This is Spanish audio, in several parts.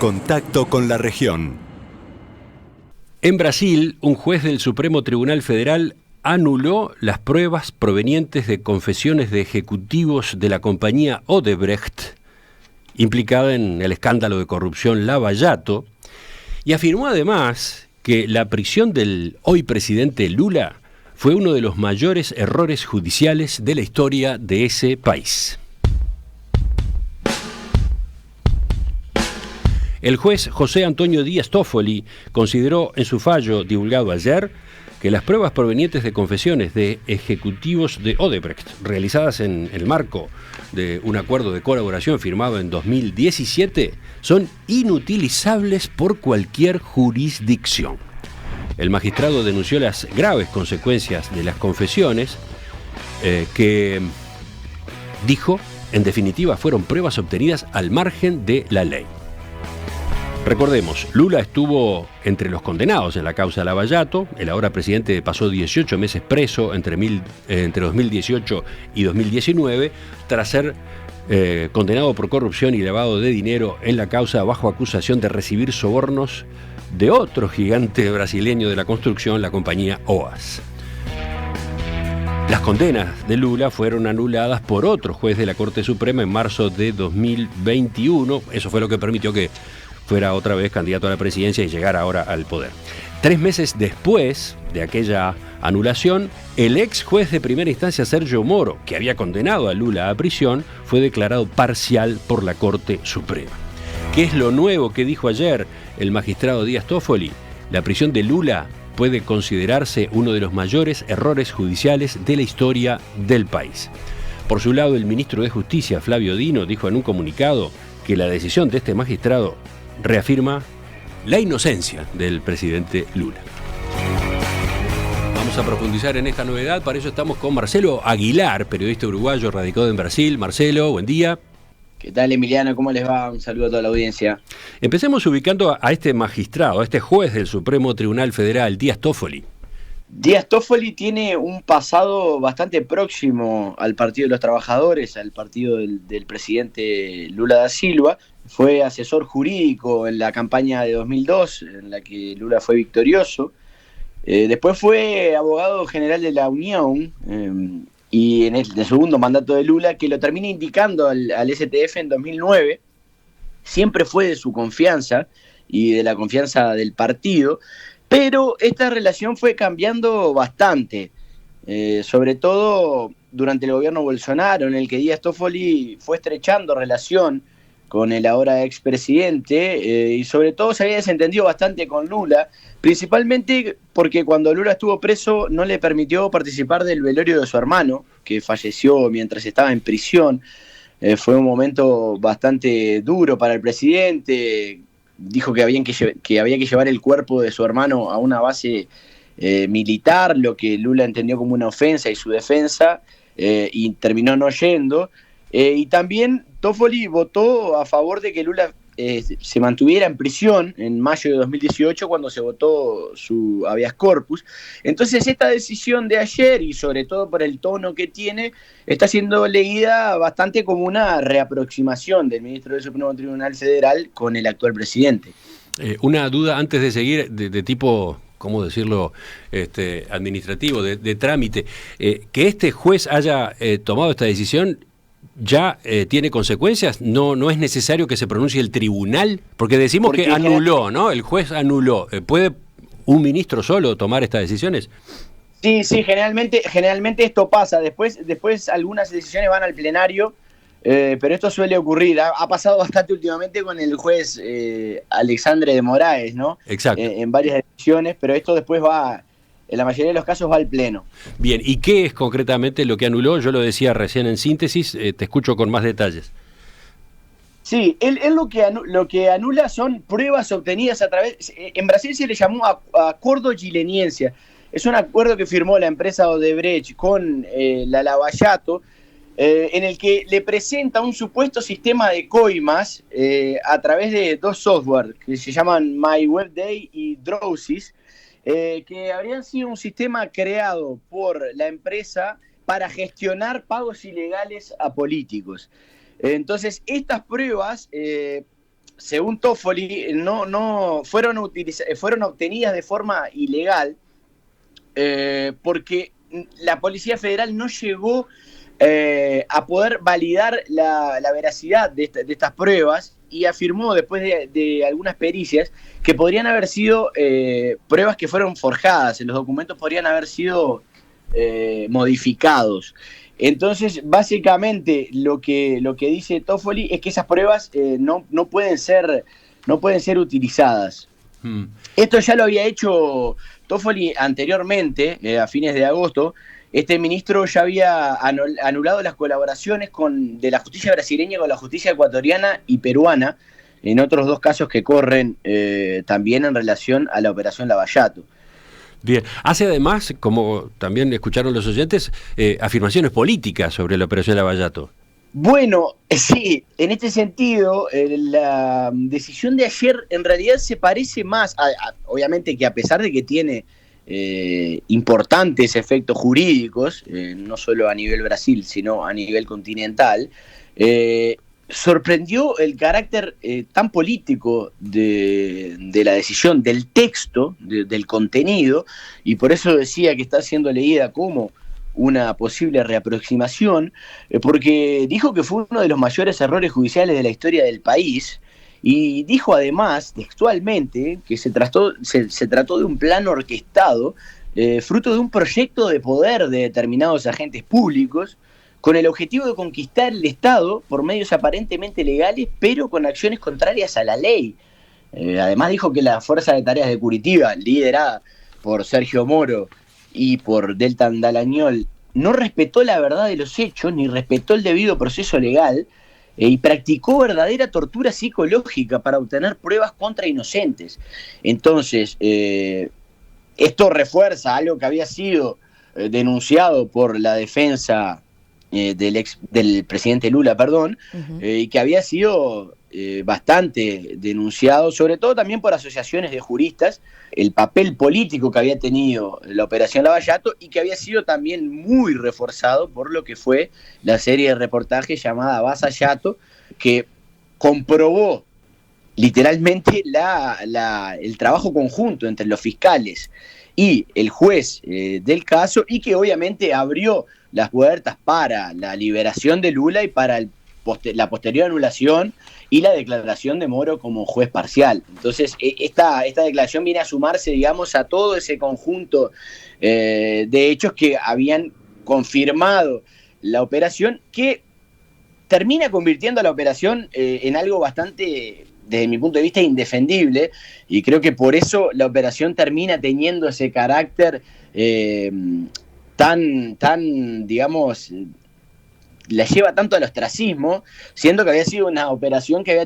Contacto con la región. En Brasil, un juez del Supremo Tribunal Federal anuló las pruebas provenientes de confesiones de ejecutivos de la compañía Odebrecht, implicada en el escándalo de corrupción Lava Jato, y afirmó además que la prisión del hoy presidente Lula fue uno de los mayores errores judiciales de la historia de ese país. El juez José Antonio Díaz Toffoli consideró en su fallo divulgado ayer que las pruebas provenientes de confesiones de ejecutivos de Odebrecht, realizadas en el marco de un acuerdo de colaboración firmado en 2017, son inutilizables por cualquier jurisdicción. El magistrado denunció las graves consecuencias de las confesiones que, dijo, en definitiva fueron pruebas obtenidas al margen de la ley. Recordemos, Lula estuvo entre los condenados en la causa Lava Jato. El ahora presidente pasó 18 meses preso entre 2018 y 2019 tras ser condenado por corrupción y lavado de dinero en la causa bajo acusación de recibir sobornos de otro gigante brasileño de la construcción, la compañía OAS. Las condenas de Lula fueron anuladas por otro juez de la Corte Suprema en marzo de 2021. Eso fue lo que permitió que fuera otra vez candidato a la presidencia y llegara ahora al poder. 3 meses después de aquella anulación, el ex juez de primera instancia Sergio Moro, que había condenado a Lula a prisión, fue declarado parcial por la Corte Suprema. ¿Qué es lo nuevo que dijo ayer el magistrado Díaz Toffoli? La prisión de Lula puede considerarse uno de los mayores errores judiciales de la historia del país. Por su lado, el ministro de Justicia, Flavio Dino, dijo en un comunicado que la decisión de este magistrado reafirma la inocencia del presidente Lula. Vamos a profundizar en esta novedad. Para eso estamos con Marcelo Aguilar, periodista uruguayo radicado en Brasil. Marcelo, buen día. ¿Qué tal, Emiliano? ¿Cómo les va? Un saludo a toda la audiencia. Empecemos ubicando a este magistrado, a este juez del Supremo Tribunal Federal, Díaz Toffoli. Díaz Toffoli tiene un pasado bastante próximo al Partido de los Trabajadores, al partido del presidente Lula da Silva. Fue asesor jurídico en la campaña de 2002, en la que Lula fue victorioso. Después fue abogado general de la Unión y en el segundo mandato de Lula, que lo termina indicando al STF en 2009. Siempre fue de su confianza y de la confianza del partido, pero esta relación fue cambiando bastante, sobre todo durante el gobierno Bolsonaro, en el que Díaz Toffoli fue estrechando relación con el ahora expresidente, y sobre todo se había desentendido bastante con Lula, principalmente porque cuando Lula estuvo preso no le permitió participar del velorio de su hermano, que falleció mientras estaba en prisión. Fue un momento bastante duro para el presidente. Dijo que había que llevar el cuerpo de su hermano a una base militar, lo que Lula entendió como una ofensa y su defensa, y terminó no yendo. Y también Toffoli votó a favor de que Lula se mantuviera en prisión en mayo de 2018, cuando se votó su habeas corpus. Entonces esta decisión de ayer, y sobre todo por el tono que tiene, está siendo leída bastante como una reaproximación del ministro del Supremo Tribunal Federal con el actual presidente. Una duda antes de seguir, de tipo, ¿cómo decirlo?, administrativo, de trámite. Que este juez haya tomado esta decisión ya tiene consecuencias. No es necesario que se pronuncie el tribunal, porque decimos que anuló, ¿no? El juez anuló. ¿Puede un ministro solo tomar estas decisiones? Sí, generalmente esto pasa. Después algunas decisiones van al plenario, pero esto suele ocurrir. Ha pasado bastante últimamente con el juez Alexandre de Moraes, ¿no? Exacto. En varias decisiones, pero esto después va, en la mayoría de los casos, va al pleno. Bien, ¿y qué es concretamente lo que anuló? Yo lo decía recién en síntesis, te escucho con más detalles. Sí, él lo que anula son pruebas obtenidas a través... En Brasil se le llamó acuerdo gileniencia. Es un acuerdo que firmó la empresa Odebrecht con la Lava Jato, en el que le presenta un supuesto sistema de coimas a través de 2 software que se llaman MyWebDay y Drowsys, que habrían sido un sistema creado por la empresa para gestionar pagos ilegales a políticos. Entonces, estas pruebas según Toffoli, no fueron obtenidas de forma ilegal porque la Policía Federal no llegó a poder validar la veracidad de estas pruebas y afirmó después de algunas pericias que podrían haber sido pruebas que fueron forjadas, los documentos podrían haber sido modificados. Entonces, básicamente, lo que dice Toffoli es que esas pruebas no pueden ser utilizadas. Esto ya lo había hecho Toffoli anteriormente, a fines de agosto. Este ministro ya había anulado las colaboraciones de la justicia brasileña con la justicia ecuatoriana y peruana, en otros 2 casos que corren también en relación a la operación Lavallato. Bien, hace además, como también escucharon los oyentes, afirmaciones políticas sobre la operación Lavallato. Bueno, sí, en este sentido, la decisión de ayer en realidad se parece más, obviamente que a pesar de que tiene importantes efectos jurídicos, no solo a nivel Brasil, sino a nivel continental, sorprendió el carácter tan político de la decisión, del texto, del contenido, y por eso decía que está siendo leída como una posible reaproximación, porque dijo que fue uno de los mayores errores judiciales de la historia del país, y dijo además, textualmente, que se trató de un plan orquestado, fruto de un proyecto de poder de determinados agentes públicos, con el objetivo de conquistar el Estado por medios aparentemente legales, pero con acciones contrarias a la ley. Además dijo que la Fuerza de Tareas de Curitiba, liderada por Sergio Moro y por Deltan Dallagnol, no respetó la verdad de los hechos, ni respetó el debido proceso legal, y practicó verdadera tortura psicológica para obtener pruebas contra inocentes. Entonces, esto refuerza algo que había sido denunciado por la defensa del presidente Lula, y que había sido bastante denunciado, sobre todo también por asociaciones de juristas, el papel político que había tenido la operación Lavallato y que había sido también muy reforzado por lo que fue la serie de reportajes llamada Vasallato, que comprobó literalmente el trabajo conjunto entre los fiscales y el juez del caso, y que obviamente abrió las puertas para la liberación de Lula y para la posterior anulación y la declaración de Moro como juez parcial. Entonces, esta declaración viene a sumarse, digamos, a todo ese conjunto de hechos que habían confirmado la operación, que termina convirtiendo a la operación en algo bastante, desde mi punto de vista, indefendible, y creo que por eso la operación termina teniendo ese carácter tan, digamos, la lleva tanto al ostracismo, siendo que había sido una operación que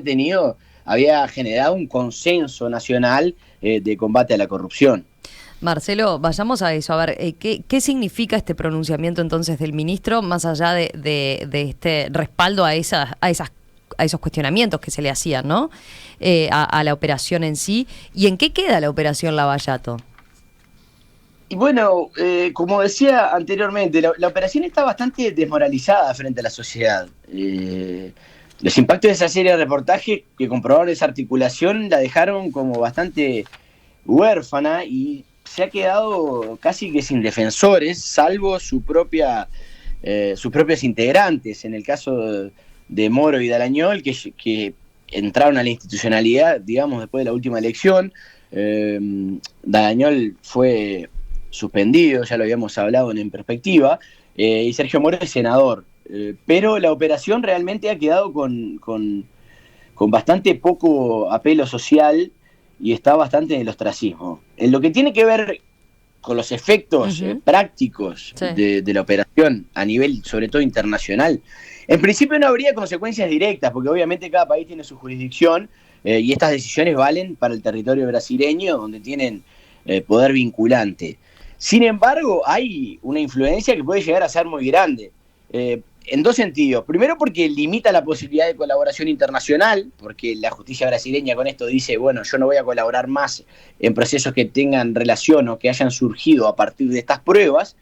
había generado un consenso nacional de combate a la corrupción. Marcelo, vayamos a eso. A ver, ¿qué significa este pronunciamiento entonces del ministro, más allá de este respaldo a esos cuestionamientos que se le hacían, ¿no? A la operación en sí? ¿Y en qué queda la operación Lavallato? Y bueno, como decía anteriormente, la operación está bastante desmoralizada frente a la sociedad. Los impactos de esa serie de reportajes que comprobaron esa articulación la dejaron como bastante huérfana y se ha quedado casi que sin defensores, salvo sus propios integrantes. En el caso de Moro y Dallagnol, que entraron a la institucionalidad, digamos, después de la última elección. Dallagnol fue suspendido, ya lo habíamos hablado en Perspectiva, y Sergio Moro es senador. Pero la operación realmente ha quedado con bastante poco apelo social y está bastante en el ostracismo. En lo que tiene que ver con los efectos prácticos de la operación a nivel, sobre todo internacional, en principio no habría consecuencias directas, porque obviamente cada país tiene su jurisdicción y estas decisiones valen para el territorio brasileño, donde tienen poder vinculante. Sin embargo, hay una influencia que puede llegar a ser muy grande, en 2 sentidos. Primero, porque limita la posibilidad de colaboración internacional, porque la justicia brasileña con esto dice, bueno, yo no voy a colaborar más en procesos que tengan relación o que hayan surgido a partir de estas pruebas.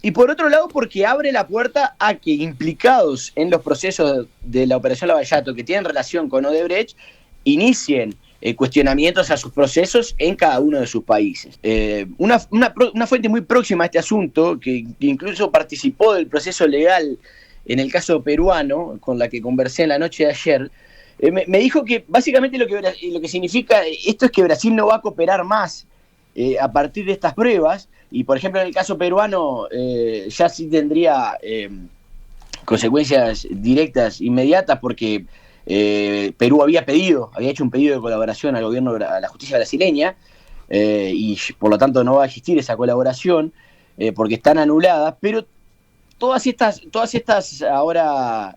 Y por otro lado, porque abre la puerta a que implicados en los procesos de la Operación Lavallato que tienen relación con Odebrecht inicien cuestionamientos a sus procesos en cada uno de sus países. Una fuente muy próxima a este asunto, que incluso participó del proceso legal en el caso peruano, con la que conversé en la noche de ayer, me dijo que básicamente lo que significa esto es que Brasil no va a cooperar más a partir de estas pruebas, y por ejemplo en el caso peruano ya sí tendría consecuencias directas, inmediatas, porque Perú había hecho un pedido de colaboración al gobierno, a la justicia brasileña, y por lo tanto no va a existir esa colaboración porque están anuladas, pero todas estas ahora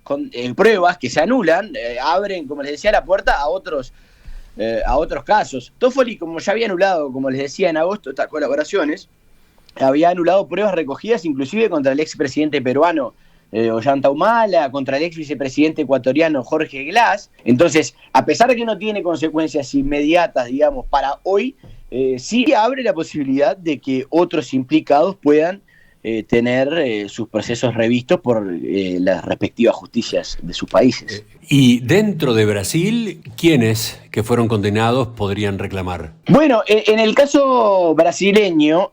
pruebas que se anulan abren, como les decía, la puerta a otros casos. Toffoli, como ya había anulado, como les decía, en agosto estas colaboraciones, había anulado pruebas recogidas inclusive contra el expresidente peruano Ollanta Humala, contra el ex vicepresidente ecuatoriano Jorge Glass. Entonces, a pesar de que no tiene consecuencias inmediatas, digamos, para hoy, sí abre la posibilidad de que otros implicados puedan tener sus procesos revistos por las respectivas justicias de sus países. Y dentro de Brasil, ¿quiénes que fueron condenados podrían reclamar? Bueno, en el caso brasileño,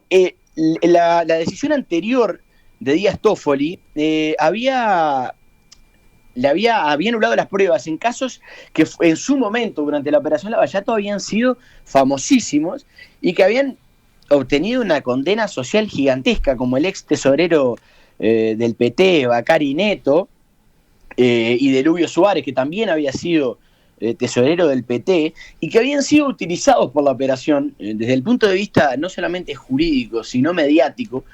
la decisión anterior de Díaz Toffoli había anulado las pruebas en casos que en su momento, durante la Operación Lavallato, habían sido famosísimos y que habían obtenido una condena social gigantesca, como el ex tesorero del PT, Bacari Neto, y de Lubio Suárez, que también había sido tesorero del PT, y que habían sido utilizados por la operación desde el punto de vista no solamente jurídico, sino mediático,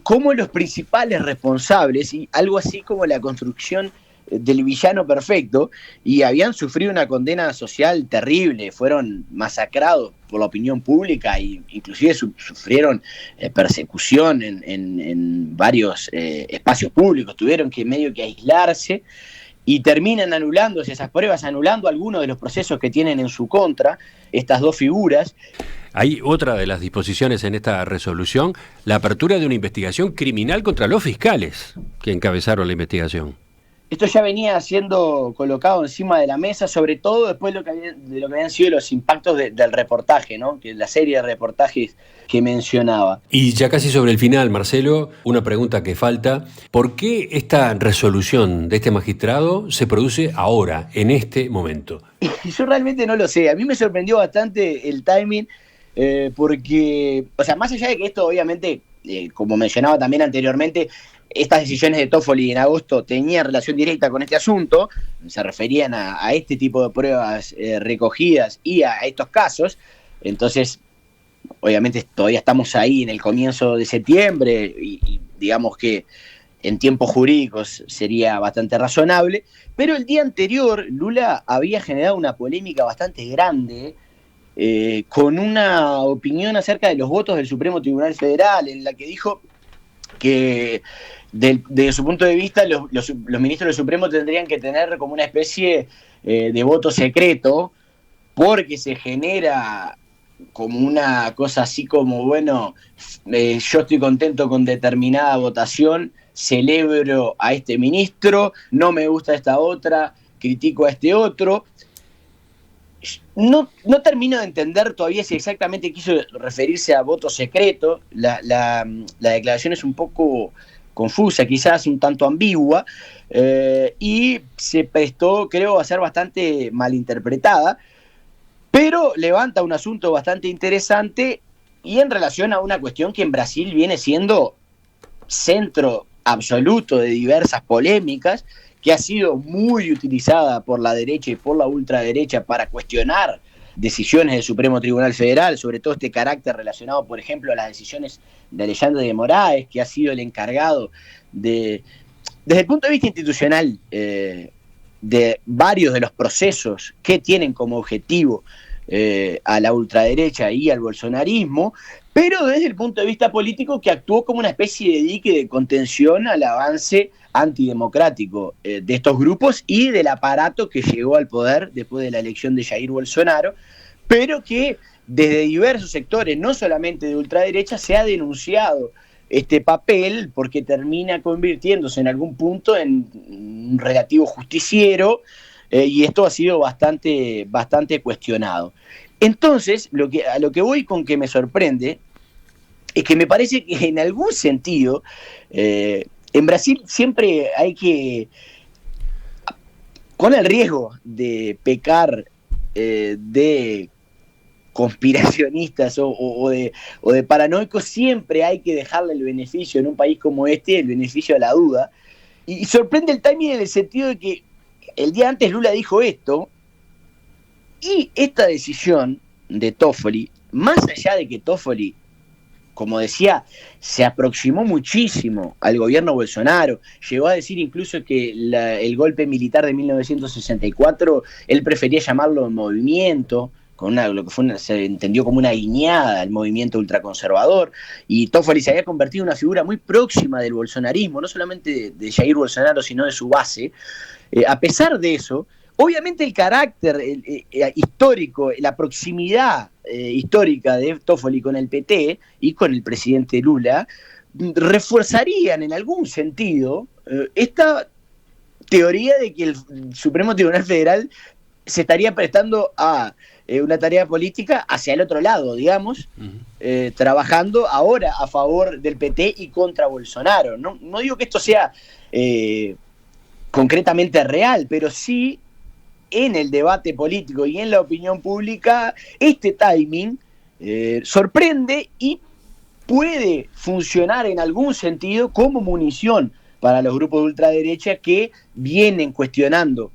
como los principales responsables, y algo así como la construcción del villano perfecto, y habían sufrido una condena social terrible, fueron masacrados por la opinión pública e inclusive sufrieron persecución en varios espacios públicos, tuvieron que medio que aislarse y terminan anulándose esas pruebas, anulando algunos de los procesos que tienen en su contra estas dos figuras. Hay otra de las disposiciones en esta resolución, la apertura de una investigación criminal contra los fiscales que encabezaron la investigación. Esto ya venía siendo colocado encima de la mesa, sobre todo después de lo que habían sido los impactos del reportaje, ¿no? Que la serie de reportajes que mencionaba. Y ya casi sobre el final, Marcelo, una pregunta que falta. ¿Por qué esta resolución de este magistrado se produce ahora, en este momento? Yo realmente no lo sé. A mí me sorprendió bastante el timing, porque, o sea, más allá de que esto obviamente, como mencionaba también anteriormente, estas decisiones de Toffoli en agosto tenían relación directa con este asunto, se referían a este tipo de pruebas recogidas y a estos casos. Entonces, obviamente todavía estamos ahí en el comienzo de septiembre y digamos que en tiempos jurídicos sería bastante razonable, pero el día anterior Lula había generado una polémica bastante grande con una opinión acerca de los votos del Supremo Tribunal Federal, en la que dijo que desde su punto de vista los ministros del Supremo tendrían que tener como una especie de voto secreto, porque se genera como una cosa así como, bueno, yo estoy contento con determinada votación, celebro a este ministro, no me gusta esta otra, critico a este otro. No termino de entender todavía si exactamente quiso referirse a voto secreto. La declaración es un poco confusa, quizás un tanto ambigua, y se prestó, creo, a ser bastante malinterpretada, pero levanta un asunto bastante interesante y en relación a una cuestión que en Brasil viene siendo centro absoluto de diversas polémicas, que ha sido muy utilizada por la derecha y por la ultraderecha para cuestionar decisiones del Supremo Tribunal Federal, sobre todo este carácter relacionado, por ejemplo, a las decisiones de Alexandre de Moraes, que ha sido el encargado desde el punto de vista institucional, de varios de los procesos que tienen como objetivo a la ultraderecha y al bolsonarismo, pero desde el punto de vista político que actuó como una especie de dique de contención al avance antidemocrático de estos grupos y del aparato que llegó al poder después de la elección de Jair Bolsonaro, pero que desde diversos sectores, no solamente de ultraderecha, se ha denunciado este papel porque termina convirtiéndose en algún punto en un relativo justiciero, y esto ha sido bastante cuestionado. Entonces, a lo que voy con que me sorprende es que me parece que en algún sentido en Brasil siempre hay que, con el riesgo de pecar de conspiracionistas o de paranoicos, siempre hay que dejarle el beneficio en un país como este, el beneficio a la duda. Y sorprende el timing en el sentido de que el día antes Lula dijo esto, y esta decisión de Toffoli, más allá de que Toffoli, como decía, se aproximó muchísimo al gobierno Bolsonaro, llegó a decir incluso que el golpe militar de 1964, él prefería llamarlo movimiento, con lo que se entendió como una guiñada al movimiento ultraconservador, y Toffoli se había convertido en una figura muy próxima del bolsonarismo, no solamente de Jair Bolsonaro, sino de su base. A pesar de eso, obviamente el carácter histórico, la proximidad histórica de Toffoli con el PT y con el presidente Lula, refuerzarían en algún sentido esta teoría de que el Supremo Tribunal Federal se estaría prestando a una tarea política hacia el otro lado, digamos, trabajando ahora a favor del PT y contra Bolsonaro. No digo que esto sea concretamente real, pero sí en el debate político y en la opinión pública, este timing sorprende y puede funcionar en algún sentido como munición para los grupos de ultraderecha que vienen cuestionando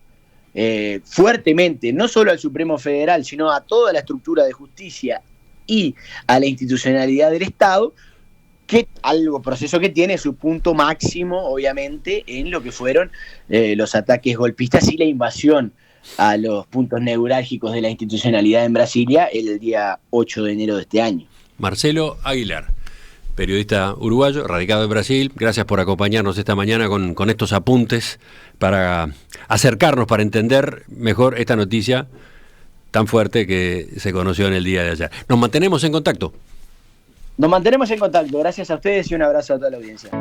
fuertemente, no solo al Supremo Federal, sino a toda la estructura de justicia y a la institucionalidad del Estado, proceso que tiene su punto máximo, obviamente, en lo que fueron los ataques golpistas y la invasión a los puntos neurálgicos de la institucionalidad en Brasilia el día 8 de enero de este año. Marcelo Aguilar, periodista uruguayo, radicado en Brasil, gracias por acompañarnos esta mañana con estos apuntes para acercarnos, para entender mejor esta noticia tan fuerte que se conoció en el día de ayer. Nos mantenemos en contacto. Nos mantenemos en contacto. Gracias a ustedes y un abrazo a toda la audiencia.